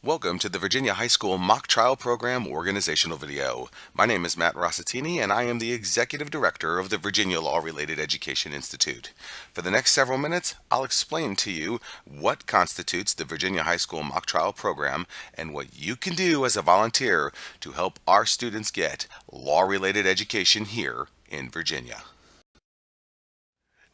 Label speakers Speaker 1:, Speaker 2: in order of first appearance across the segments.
Speaker 1: Welcome to the Virginia High School Mock Trial Program organizational video. My name is Matt Rossatini and I am the Executive Director of the Virginia Law Related Education Institute. For the next several minutes, I'll explain to you what constitutes the Virginia High School Mock Trial Program and what you can do as a volunteer to help our students get law-related education here in Virginia.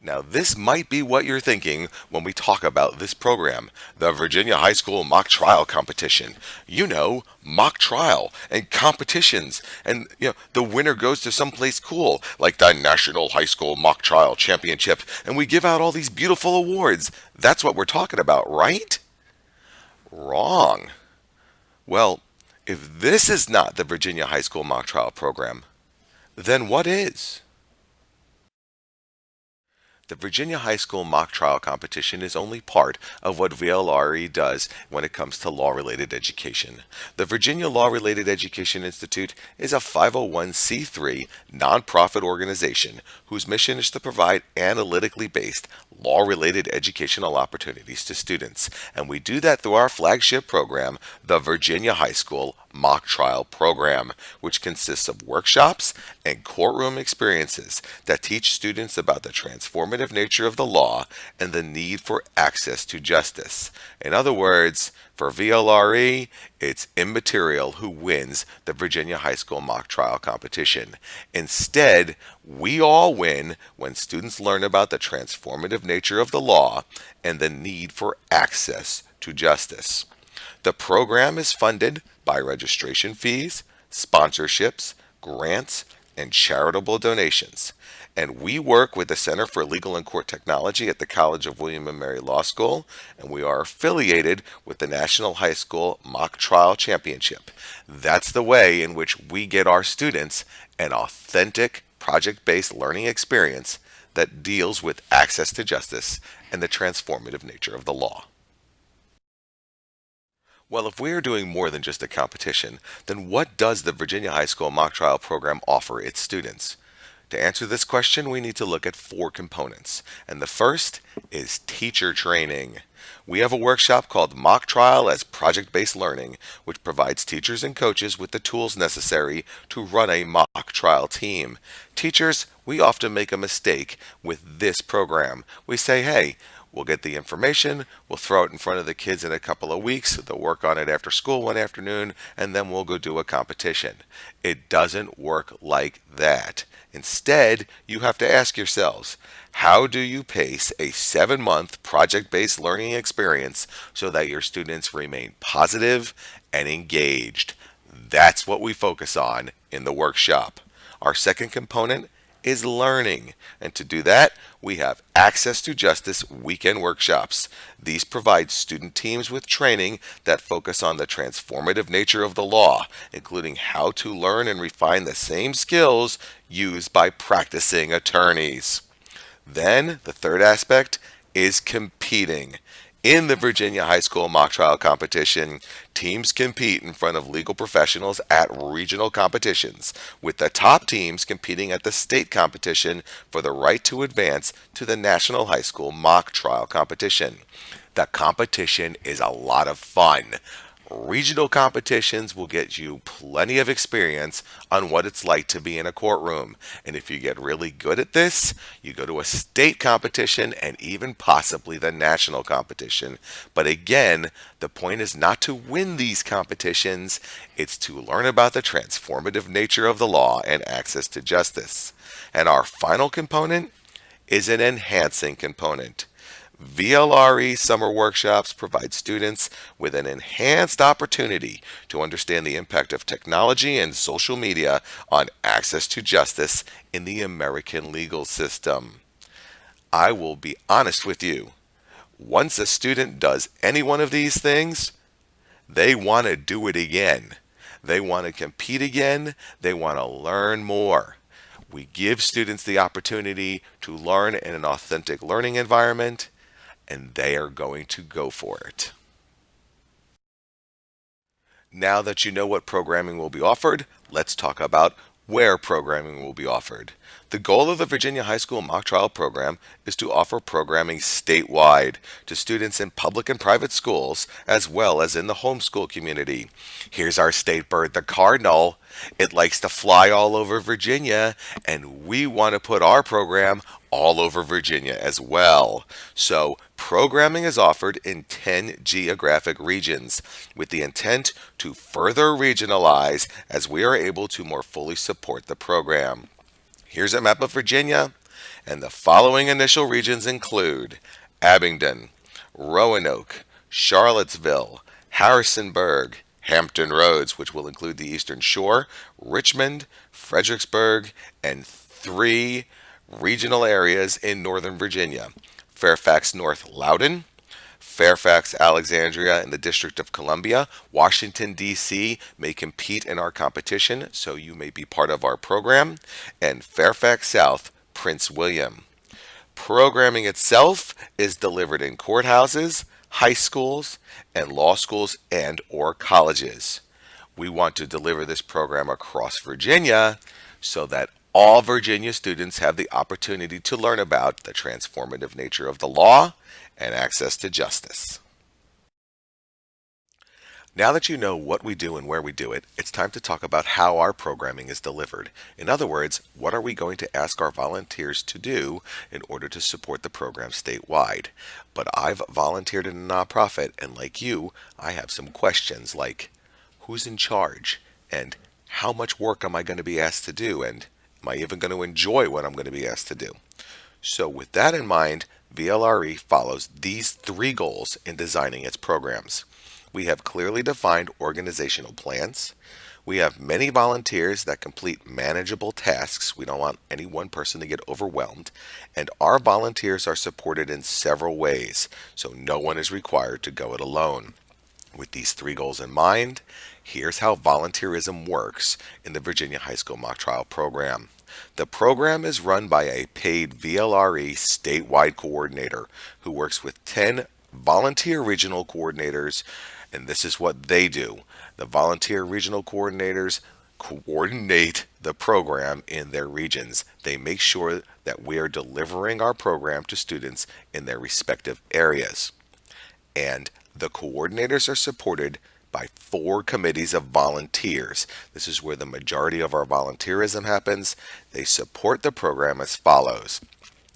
Speaker 1: Now, this might be what you're thinking when we talk about this program, the Virginia High School Mock Trial Competition. You know, mock trial and competitions, and the winner goes to someplace cool, like the National High School Mock Trial Championship, and we give out all these beautiful awards. That's what we're talking about, right? Wrong. Well, if this is not the Virginia High School Mock Trial Program, then what is? The Virginia High School Mock Trial Competition is only part of what VLRE does when it comes to law-related education. The Virginia Law-Related Education Institute is a 501c3 nonprofit organization whose mission is to provide analytically based law-related educational opportunities to students. And we do that through our flagship program, the Virginia High School Mock Trial Program, which consists of workshops and courtroom experiences that teach students about the transformative nature of the law and the need for access to justice. In other words, for VLRE, it's immaterial who wins the Virginia High School Mock Trial Competition. Instead, we all win when students learn about the transformative nature of the law and the need for access to justice. The program is funded by registration fees, sponsorships, grants, and charitable donations. And we work with the Center for Legal and Court Technology at the College of William and Mary Law School, and we are affiliated with the National High School Mock Trial Championship. That's the way in which we get our students an authentic project-based learning experience that deals with access to justice and the transformative nature of the law. Well, if we are doing more than just a competition, then what does the Virginia High School Mock Trial Program offer its students? To answer this question, we need to look at four components, and the first is teacher training. We have a workshop called Mock Trial as Project-Based Learning, which provides teachers and coaches with the tools necessary to run a mock trial team. Teachers, we often make a mistake with this program. We say, hey, we'll get the information, we'll throw it in front of the kids in a couple of weeks, they'll work on it after school one afternoon, and then we'll go do a competition. It doesn't work like that. Instead, you have to ask yourselves, how do you pace a 7-month project-based learning experience so that your students remain positive and engaged? That's what we focus on in the workshop. Our second component is learning. And to do that, we have Access to Justice weekend workshops. These provide student teams with training that focus on the transformative nature of the law, including how to learn and refine the same skills used by practicing attorneys. Then, the third aspect is competing. In the Virginia High School Mock Trial Competition, teams compete in front of legal professionals at regional competitions, with the top teams competing at the state competition for the right to advance to the National High School Mock Trial Competition. The competition is a lot of fun. Regional competitions will get you plenty of experience on what it's like to be in a courtroom. And if you get really good at this, you go to a state competition and even possibly the national competition. But again, the point is not to win these competitions, it's to learn about the transformative nature of the law and access to justice. And our final component is an enhancing component. VLRE summer workshops provide students with an enhanced opportunity to understand the impact of technology and social media on access to justice in the American legal system. I will be honest with you. Once a student does any one of these things, they want to do it again. They want to compete again. They want to learn more. We give students the opportunity to learn in an authentic learning environment, and they are going to go for it. Now that you know what programming will be offered, let's talk about where programming will be offered. The goal of the Virginia High School Mock Trial Program is to offer programming statewide to students in public and private schools as well as in the homeschool community. Here's our state bird, the cardinal. It likes to fly all over Virginia, and we want to put our program all over Virginia as well. So, programming is offered in 10 geographic regions with the intent to further regionalize as we are able to more fully support the program. Here's a map of Virginia, and the following initial regions include Abingdon, Roanoke, Charlottesville, Harrisonburg, Hampton Roads, which will include the Eastern Shore, Richmond, Fredericksburg, and three regional areas in Northern Virginia: Fairfax North Loudoun, Fairfax, Alexandria, and the District of Columbia. Washington, D.C. may compete in our competition, so you may be part of our program. And Fairfax South, Prince William. Programming itself is delivered in courthouses, high schools, and law schools and/or colleges. We want to deliver this program across Virginia so that all Virginia students have the opportunity to learn about the transformative nature of the law and access to justice. Now that you know what we do and where we do it, it's time to talk about how our programming is delivered. In other words, what are we going to ask our volunteers to do in order to support the program statewide? But I've volunteered in a nonprofit, and like you, I have some questions like, who's in charge? And how much work am I going to be asked to do? And am I even going to enjoy what I'm going to be asked to do? So with that in mind, VLRE follows these three goals in designing its programs. We have clearly defined organizational plans. We have many volunteers that complete manageable tasks. We don't want any one person to get overwhelmed. And our volunteers are supported in several ways, so no one is required to go it alone. With these three goals in mind, here's how volunteerism works in the Virginia High School Mock Trial Program. The program is run by a paid VLRE statewide coordinator who works with 10 volunteer regional coordinators, and this is what they do. The volunteer regional coordinators coordinate the program in their regions. They make sure that we are delivering our program to students in their respective areas. And the coordinators are supported by 4 committees of volunteers. This is where the majority of our volunteerism happens. They support the program as follows.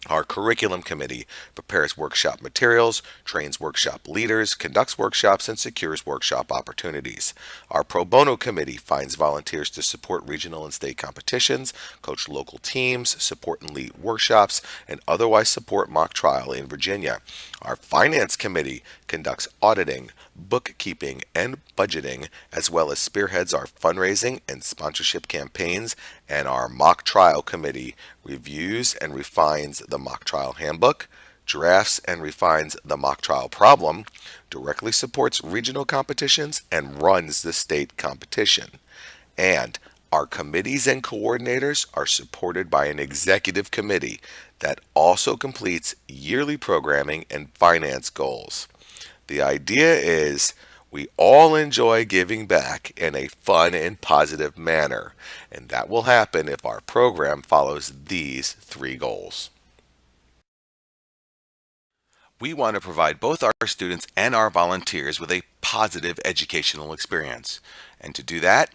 Speaker 1: Our curriculum committee prepares workshop materials, trains workshop leaders, conducts workshops, and secures workshop opportunities. Our pro bono committee finds volunteers to support regional and state competitions, coach local teams, support and lead workshops, and otherwise support mock trial in Virginia. Our finance committee conducts auditing, bookkeeping, and budgeting, as well as spearheads our fundraising and sponsorship campaigns, and our mock trial committee reviews and refines the mock trial handbook, drafts and refines the mock trial problem, directly supports regional competitions, and runs the state competition. And our committees and coordinators are supported by an executive committee that also completes yearly programming and finance goals. The idea is we all enjoy giving back in a fun and positive manner, and that will happen if our program follows these 3 goals. We want to provide both our students and our volunteers with a positive educational experience. And to do that,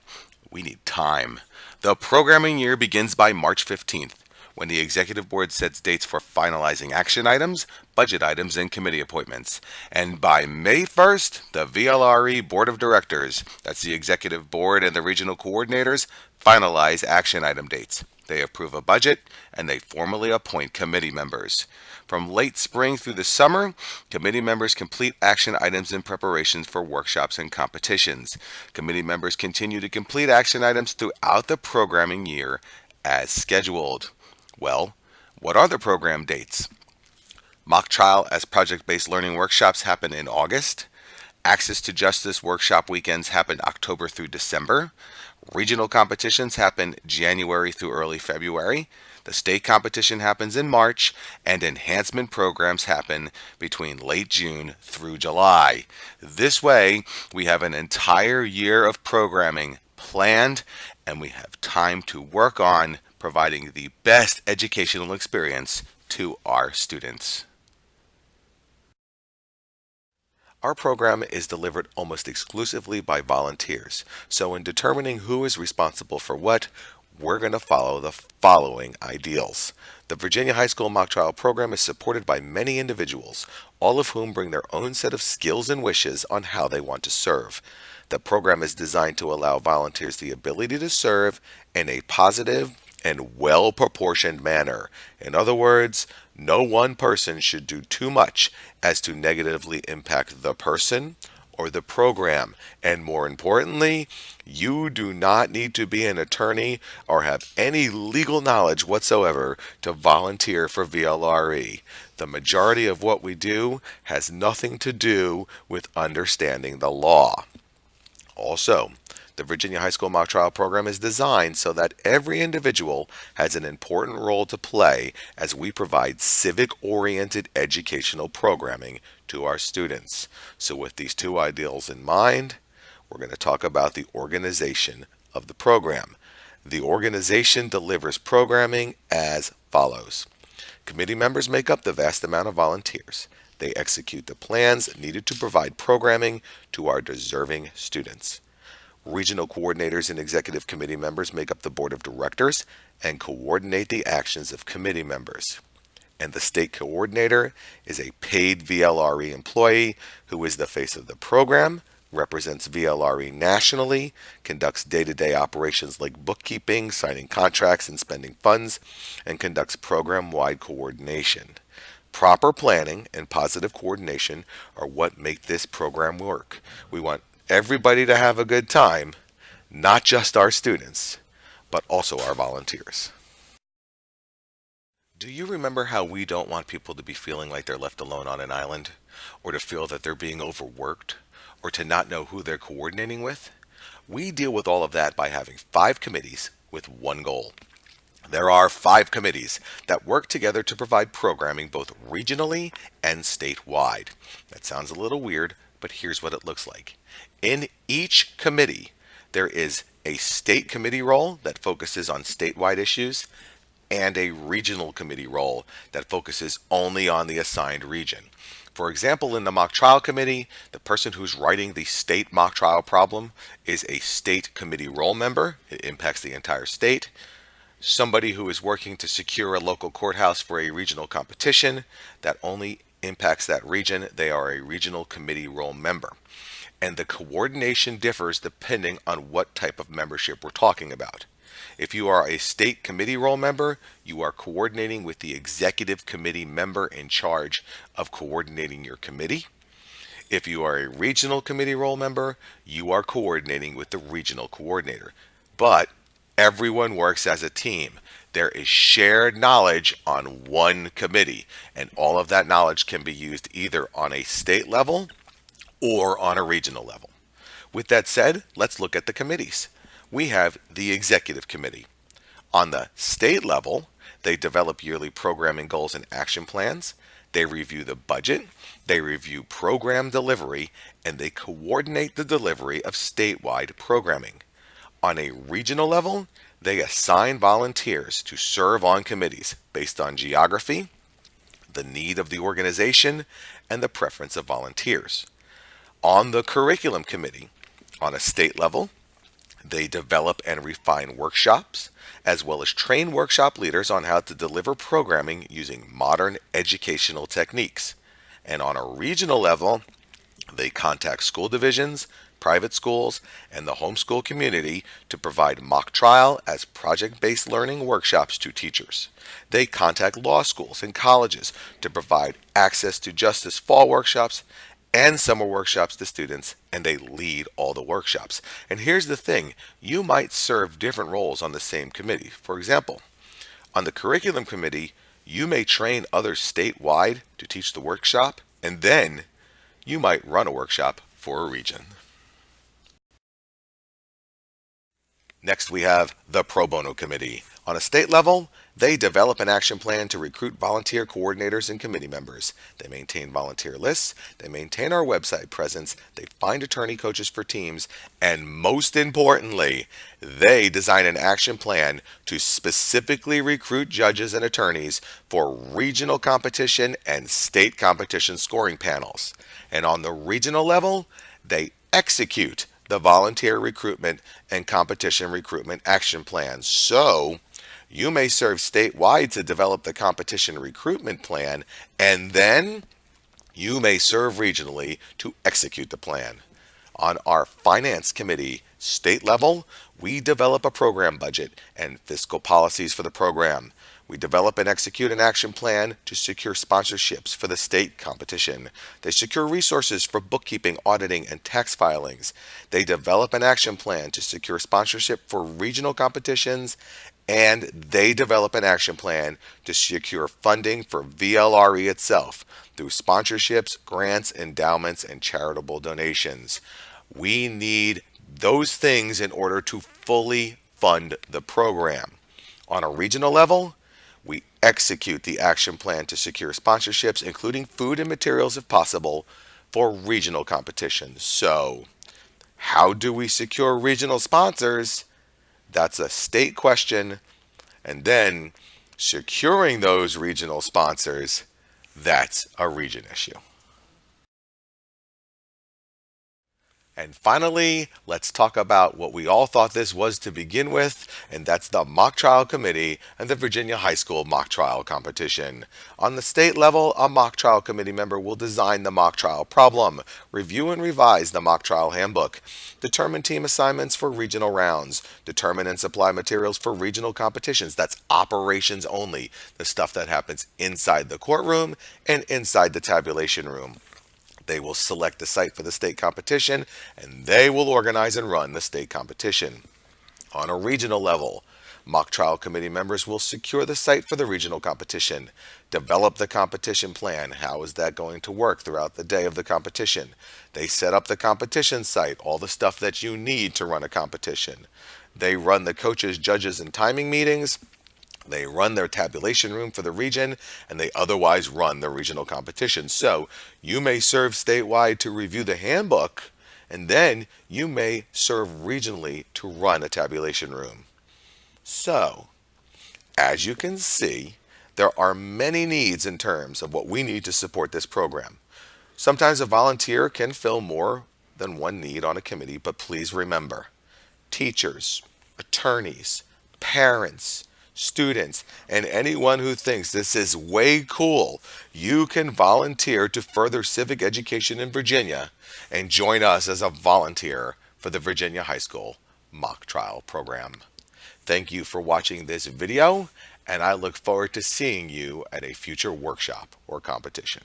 Speaker 1: we need time. The programming year begins by March 15th, when the Executive Board sets dates for finalizing action items, budget items, and committee appointments. And by May 1st, the VLRE Board of Directors, that's the Executive Board and the regional coordinators, finalize action item dates. They approve a budget, and they formally appoint committee members. From late spring through the summer, committee members complete action items in preparations for workshops and competitions. Committee members continue to complete action items throughout the programming year as scheduled. Well, what are the program dates? Mock trial as project-based learning workshops happen in August. Access to Justice workshop weekends happen October through December. Regional competitions happen January through early February. The state competition happens in March, and enhancement programs happen between late June through July. This way, we have an entire year of programming planned, and we have time to work on providing the best educational experience to our students. Our program is delivered almost exclusively by volunteers, so in determining who is responsible for what, we're going to follow the following ideals. The Virginia High School Mock Trial program is supported by many individuals, all of whom bring their own set of skills and wishes on how they want to serve. The program is designed to allow volunteers the ability to serve in a positive and well proportioned manner. In other words, no one person should do too much as to negatively impact the person or the program. And more importantly, you do not need to be an attorney or have any legal knowledge whatsoever to volunteer for VLRE. The majority of what we do has nothing to do with understanding the law. Also, the Virginia High School Mock Trial program is designed so that every individual has an important role to play as we provide civic-oriented educational programming to our students. So with these two ideals in mind, we're going to talk about the organization of the program. The organization delivers programming as follows. Committee members make up the vast amount of volunteers. They execute the plans needed to provide programming to our deserving students. Regional coordinators and executive committee members make up the board of directors and coordinate the actions of committee members. And the state coordinator is a paid VLRE employee who is the face of the program, represents VLRE nationally, conducts day-to-day operations like bookkeeping, signing contracts, and spending funds, and conducts program-wide coordination. Proper planning and positive coordination are what make this program work. We want everybody to have a good time, not just our students, but also our volunteers. Do you remember how we don't want people to be feeling like they're left alone on an island, or to feel that they're being overworked, or to not know who they're coordinating with? We deal with all of that by having 5 committees with one goal. There are 5 committees that work together to provide programming both regionally and statewide. That sounds a little weird, but here's what it looks like. In each committee, there is a state committee role that focuses on statewide issues and a regional committee role that focuses only on the assigned region. For example, in the mock trial committee, the person who's writing the state mock trial problem is a state committee role member. It impacts the entire state. Somebody who is working to secure a local courthouse for a regional competition that only impacts that region, they are a regional committee role member. And the coordination differs depending on what type of membership we're talking about. If you are a state committee role member, you are coordinating with the executive committee member in charge of coordinating your committee. If you are a regional committee role member, you are coordinating with the regional coordinator. But everyone works as a team. There is shared knowledge on one committee, and all of that knowledge can be used either on a state level or on a regional level. With that said, let's look at the committees. We have the executive committee. On the state level, they develop yearly programming goals and action plans. They review the budget, they review program delivery, and they coordinate the delivery of statewide programming. On a regional level, they assign volunteers to serve on committees based on geography, the need of the organization, and the preference of volunteers. On the curriculum committee, on a state level, they develop and refine workshops, as well as train workshop leaders on how to deliver programming using modern educational techniques. And on a regional level, they contact school divisions, private schools, and the homeschool community to provide mock trial as project-based learning workshops to teachers. They contact law schools and colleges to provide access to justice fall workshops and summer workshops to students, and they lead all the workshops. And here's the thing, you might serve different roles on the same committee. For example, on the curriculum committee, you may train others statewide to teach the workshop, and then you might run a workshop for a region. Next, we have the Pro Bono Committee. On a state level, they develop an action plan to recruit volunteer coordinators and committee members. They maintain volunteer lists, they maintain our website presence, they find attorney coaches for teams, and most importantly, they design an action plan to specifically recruit judges and attorneys for regional competition and state competition scoring panels. And on the regional level, they execute the volunteer recruitment and competition recruitment action plans. So, you may serve statewide to develop the competition recruitment plan, and then you may serve regionally to execute the plan. On our finance committee, state level, we develop a program budget and fiscal policies for the program. We develop and execute an action plan to secure sponsorships for the state competition. They secure resources for bookkeeping, auditing, and tax filings. They develop an action plan to secure sponsorship for regional competitions, and they develop an action plan to secure funding for VLRE itself through sponsorships, grants, endowments, and charitable donations. We need those things in order to fully fund the program. On a regional level, we execute the action plan to secure sponsorships, including food and materials if possible, for regional competitions. So, how do we secure regional sponsors? That's a state question. And then securing those regional sponsors, that's a region issue. And finally, let's talk about what we all thought this was to begin with, and that's the Mock Trial Committee and the Virginia High School Mock Trial Competition. On the state level, a Mock Trial Committee member will design the mock trial problem, review and revise the mock trial handbook, determine team assignments for regional rounds, determine and supply materials for regional competitions. That's operations only, the stuff that happens inside the courtroom and inside the tabulation room. They will select the site for the state competition, and they will organize and run the state competition. On a regional level, mock trial committee members will secure the site for the regional competition, develop the competition plan. How is that going to work throughout the day of the competition? They set up the competition site, all the stuff that you need to run a competition. They run the coaches, judges, and timing meetings. They run their tabulation room for the region, and they otherwise run the regional competition. So you may serve statewide to review the handbook, and then you may serve regionally to run a tabulation room. So, as you can see, there are many needs in terms of what we need to support this program. Sometimes a volunteer can fill more than one need on a committee, but please remember, teachers, attorneys, parents, students, and anyone who thinks this is way cool, you can volunteer to further civic education in Virginia and join us as a volunteer for the Virginia High School Mock Trial Program. Thank you for watching this video, and I look forward to seeing you at a future workshop or competition.